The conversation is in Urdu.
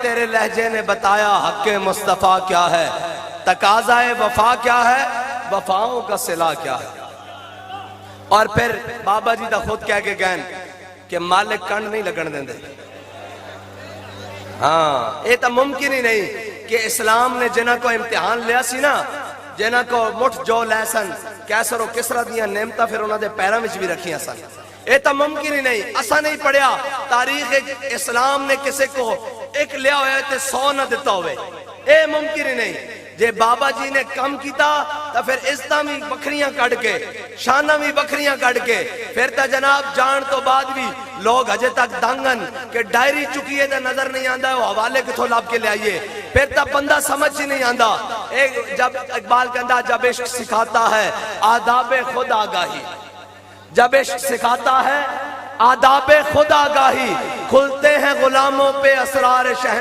تیرے لہجے نے بتایا حق مصطفیٰ کیا ہے، تقاضائے وفا کیا ہے، وفاؤں کا صلہ کیا ہے۔ اور پھر بابا جی دا خود کہہ کے گئن کہ مالک کنڈ نہیں لگن دیں دے۔ ہاں یہ تو ممکن ہی نہیں کہ اسلام نے جنہ کو امتحان لیا سی نا، جنہ کو مٹھ جو لیسن کیسر و کسرہ دیاں نعمتہ پھر انہوں نے پیروں وچ بھی رکھیاں سن، یہ تو ممکن ہی نہیں۔ اسا نہیں پڑھیا تاریخ اسلام نے کسی کو ایک لیا ہوئے تے 100 نہ دیتا ہوئے، یہ ممکن ہی نہیں۔ جے بابا جی نے کم کیتا تو پھر عزتاں بھی بکھریاں کڑ کے، شانہ بھی بکھریاں کڑ کے، پھر تا جناب جان تو بعد بھی لوگ ہجے تک دنگن کہ ڈائری چکی ہے تا نظر نہیں آندہ ہے، وہ حوالے کتھوں لاب کے لے آئیے، پھر تا بندہ سمجھ ہی نہیں آندہ۔ جب اقبال کہندہ جب عشق سکھاتا ہے آداب خود آگاہی، جب عشق سکھاتا ہے آداب خود آگاہی، کھلتے ہیں غلاموں پہ اسرار شہن